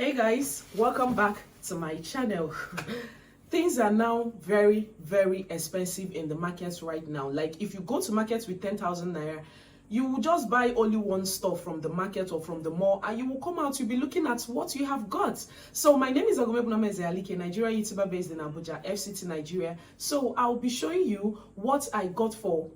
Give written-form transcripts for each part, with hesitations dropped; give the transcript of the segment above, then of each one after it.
Hey guys, welcome back to my channel. Things are now very expensive in the markets right now. Like if you go to markets with 10,000 naira, you will just buy only one stuff from the market or from the mall, and you will come out, you'll be looking at what you have got. So my name is OGOM'S, Nigeria YouTuber based in Abuja, FCT, Nigeria. So I'll be showing you what I got for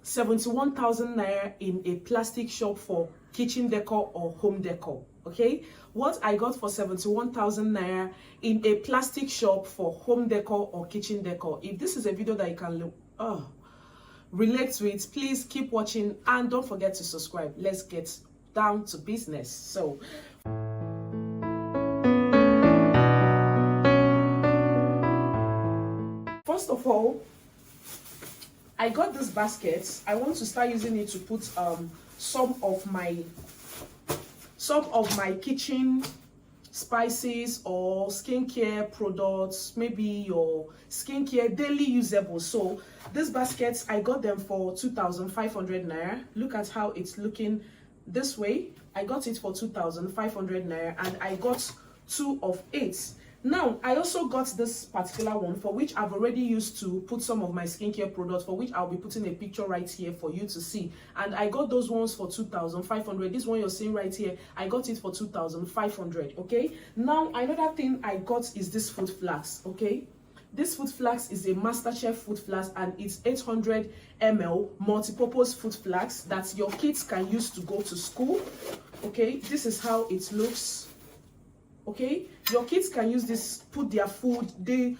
71,000 naira in a plastic shop for kitchen decor or home decor. Okay, what I got for 71,000 naira in a plastic shop for home decor or kitchen decor. If this is a video that you can relate to it, please keep watching and don't forget to subscribe. Let's get down to business. So first of all, I got this basket. I want to start using it to put some of my kitchen spices or skincare products, maybe your skincare daily usable. So this basket, I got them for 2,500 naira. Look at how it's looking this way. I got it for 2,500 naira and I got 2 of 8. Now, I also got this particular one for which I've already used to put some of my skincare products, for which I'll be putting a picture right here for you to see. And I got those ones for 2,500. This one you're seeing right here, I got it for 2,500, okay? Now, another thing I got is this food flask, okay? This food flask is a MasterChef food flask and it's 800 ml multi-purpose food flask that your kids can use to go to school, okay? This is how it looks. Okay, your kids can use this, put their food. The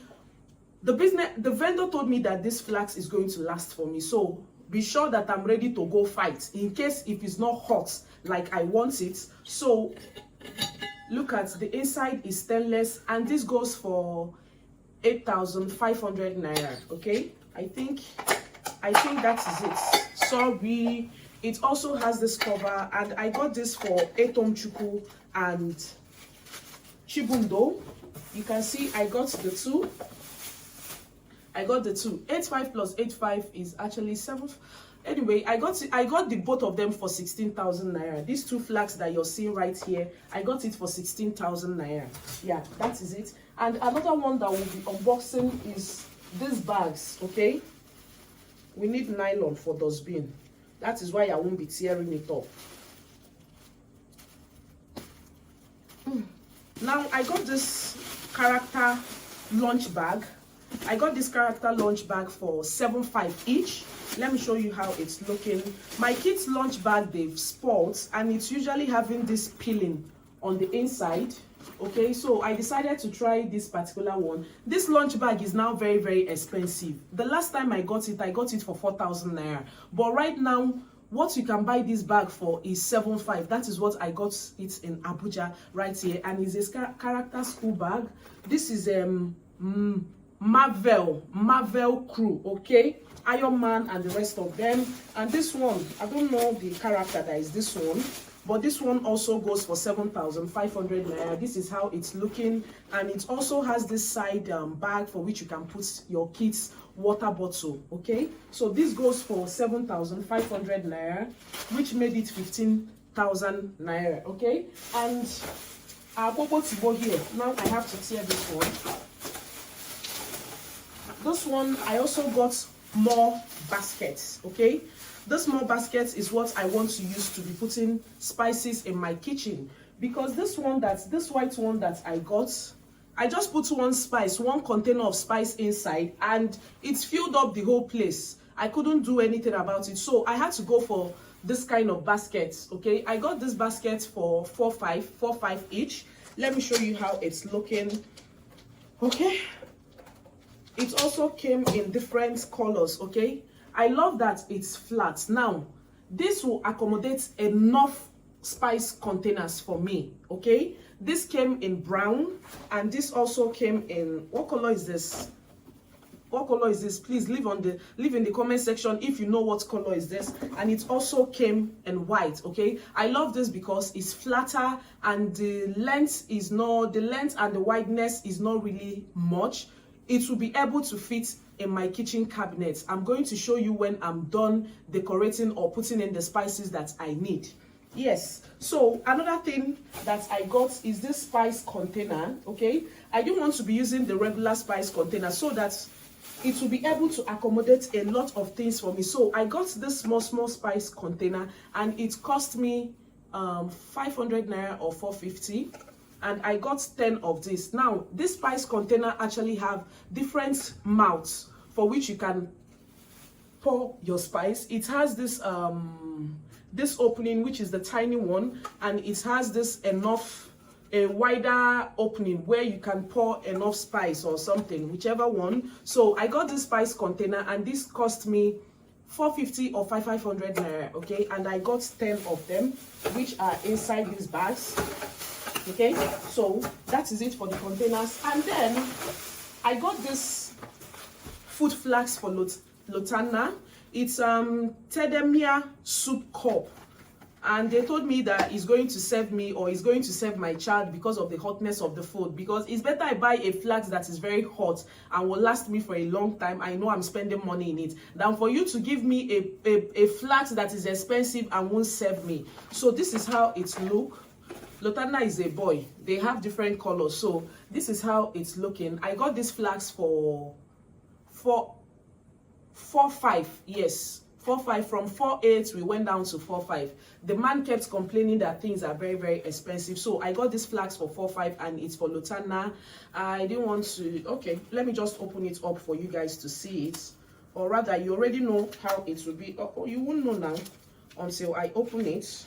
vendor told me that this flask is going to last for me, so be sure that I'm ready to go fight in case if it's not hot like I want it. So look at the inside is stainless and this goes for 8,500 naira. Okay, I think that is it. Sorry, it also has this cover and I got this for Etom Chuku and Chibundo. You can see I got the two. 85 plus 85 is actually 7. Anyway, I got the both of them for 16,000 naira. These two flags that you're seeing right here, I got it for 16,000 naira. Yeah, that is it. And another one that we'll be unboxing is these bags. Okay, we need nylon for dustbin. That is why I won't be tearing it up. Now, I got this character lunch bag. I got this character lunch bag for 7.5 each. Let me show you how it's looking. My kids' lunch bag, they've spoiled, and it's usually having this peeling on the inside. Okay, so I decided to try this particular one. This lunch bag is now very expensive. The last time I got it for 4,000 naira. But right now, what you can buy this bag for is 7.5. That is what I got it in Abuja right here, and it's a character school bag. This is Marvel crew, okay, Iron Man and the rest of them. And this one, I don't know the character that is this one, but this one also goes for 7,500 naira. This is how it's looking, and it also has this side bag for which you can put your kids' water bottle. Okay, so this goes for 7,500 naira, which made it 15,000 naira. Okay, and our bobo to go here. Now I have to tear this one. This one I also got more baskets. Okay, this more baskets is what I want to use to be putting spices in my kitchen, because this white one that I got, I just put one container of spice inside and it filled up the whole place. I couldn't do anything about it, so I had to go for this kind of baskets. Okay, I got this basket for 4.5 each. Let me show you how it's looking. Okay, it also came in different colors. Okay, I love that it's flat. Now this will accommodate enough spice containers for me. Okay, this came in brown and this also came in, what color is this? What color is this? Please leave in the comment section if you know what color is this. And it also came in white. Okay, I love this because it's flatter and the length and the wideness is not really much. It will be able to fit in my kitchen cabinet. I'm going to show you when I'm done decorating or putting in the spices that I need. Yes. So another thing that I got is this spice container. Okay, I didn't want to be using the regular spice container, so that it will be able to accommodate a lot of things for me. So I got this small spice container, and it cost me 500 naira or 450, and I got 10 of this. Now this spice container actually have different mouths for which you can pour your spice. It has this this opening, which is the tiny one, and it has this a wider opening where you can pour enough spice or something, whichever one. So I got this spice container, and this cost me 450 or 500 naira. Okay, and I got 10 of them, which are inside these bags. Okay, so that is it for the containers. And then I got this food flask for Lotana. It's Tedemia soup cup, and they told me that it's going to serve me, or it's going to serve my child, because of the hotness of the food. Because it's better I buy a flask that is very hot and will last me for a long time. I know I'm spending money in it, than for you to give me a flask that is expensive and won't serve me. So this is how it look. Lotana is a boy. They have different colors, so this is how it's looking. I got this flask for 4.5. Yes, 4.5. From 4.8 we went down to 4.5. The man kept complaining that things are very expensive, so I got this flask for 4.5, and it's for Lotana. I didn't want to. Okay, let me just open it up for you guys to see it, or rather you already know how it will be. Oh, you won't know now until I open it.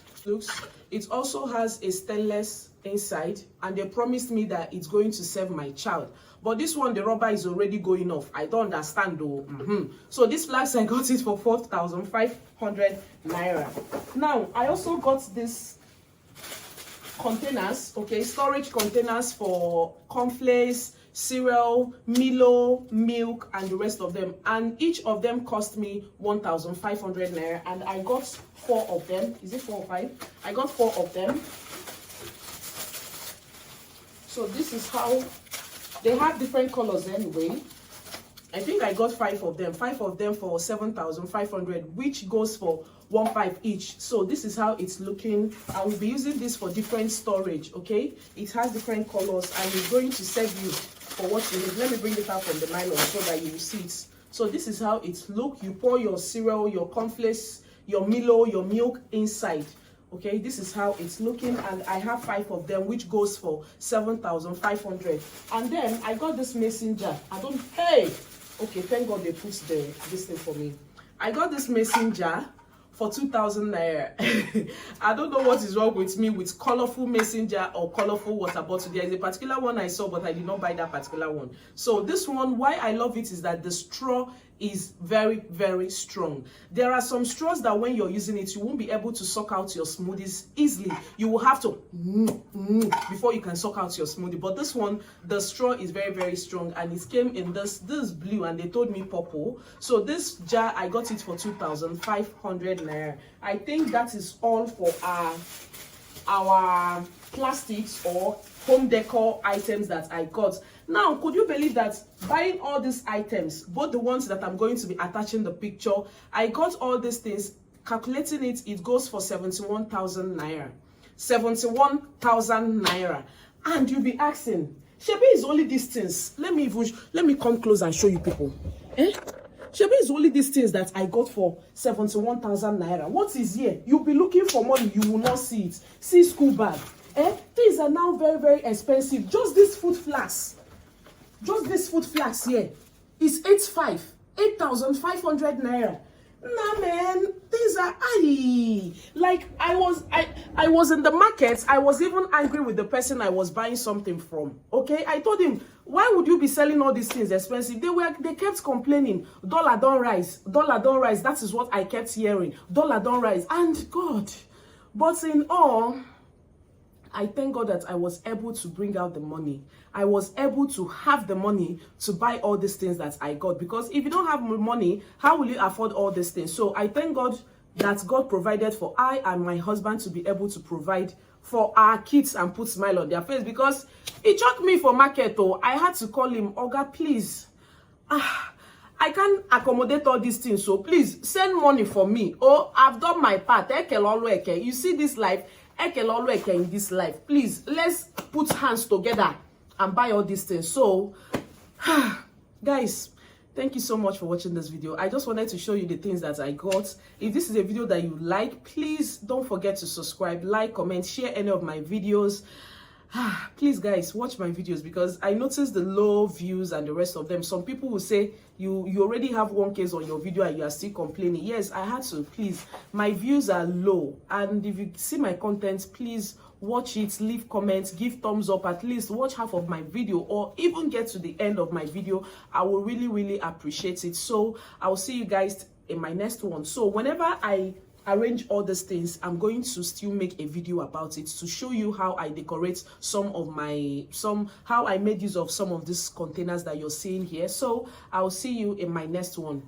It also has a stainless inside, and they promised me that it's going to serve my child. But this one, the rubber is already going off. I don't understand though. So this flask, I got it for 4,500 naira. Now I also got this containers, okay, storage containers for cornflakes, cereal, Milo, milk, and the rest of them, and each of them cost me 1,500 naira, and I got 4 of them. Is it 4 or 5? I got 4 of them. So this is how they have different colors anyway. I think I got 5 of them. 5 of them for 7,500, which goes for 1.5 each. So this is how it's looking. I will be using this for different storage. Okay, it has different colors, and it's going to serve you for what you need. Let me bring it out from the nylon so that you will see it. So this is how it looks. You pour your cereal, your cornflakes, your Milo, your milk inside. Okay, this is how it's looking, and I have 5 of them, which goes for 7,500. And then I got this mason jar. Okay, thank God they put this thing for me. I got this mason jar for 2,000 naira. I don't know what is wrong with me with colorful mason jar or colorful water bottle. There is a particular one I saw, but I did not buy that particular one. So this one, why I love it is that the straw is very strong. There are some straws that when you're using it, you won't be able to suck out your smoothies easily. You will have to before you can suck out your smoothie. But this one, the straw is very strong, and it came in this blue, and they told me purple. So this jar, I got it for 2,500 naira. I think that is all for our plastics or home decor items that I got. Now, could you believe that buying all these items, both the ones that I'm going to be attaching the picture, I got all these things, calculating it, it goes for 71,000 naira. 71,000 naira. And you'll be asking, Shebi is only these things. Let me come close and show you people. Shebi is only these things that I got for 71,000 naira. What is here? You'll be looking for money, you will not see it. See school bag. Things are now very expensive. Just this food flask. Just this food flask here is 8,500 naira. Nah, man, things are like I was in the market. I was even angry with the person I was buying something from. Okay, I told him, why would you be selling all these things expensive? They kept complaining, dollar don't rise, dollar don't rise. That is what I kept hearing, dollar don't rise. And God, but in all, I thank God that I was able to bring out the money. I was able to have the money to buy all these things that I got. Because if you don't have money, how will you afford all these things? So I thank God that God provided for I and my husband to be able to provide for our kids and put smile on their face. Because it shocked me for market though. I had to call him, Oga, please. I can't accommodate all these things, so please send money for me. Oh, I've done my part. You see this life, in this life. Please, let's put hands together and buy all these things. So, guys, thank you so much for watching this video. I just wanted to show you the things that I got. If this is a video that you like, please don't forget to subscribe, like, comment, share any of my videos. Please guys, watch my videos, because I noticed the low views and the rest of them. Some people will say you already have 1K on your video and you are still complaining. Yes, I had to. Please, my views are low, and if you see my content, please watch it, leave comments, give thumbs up, at least watch half of my video, or even get to the end of my video. I will really appreciate it. So I will see you guys in my next one. So whenever I arrange all these things, I'm going to still make a video about it to show you how I decorate how I made use of some of these containers that you're seeing here. So I'll see you in my next one.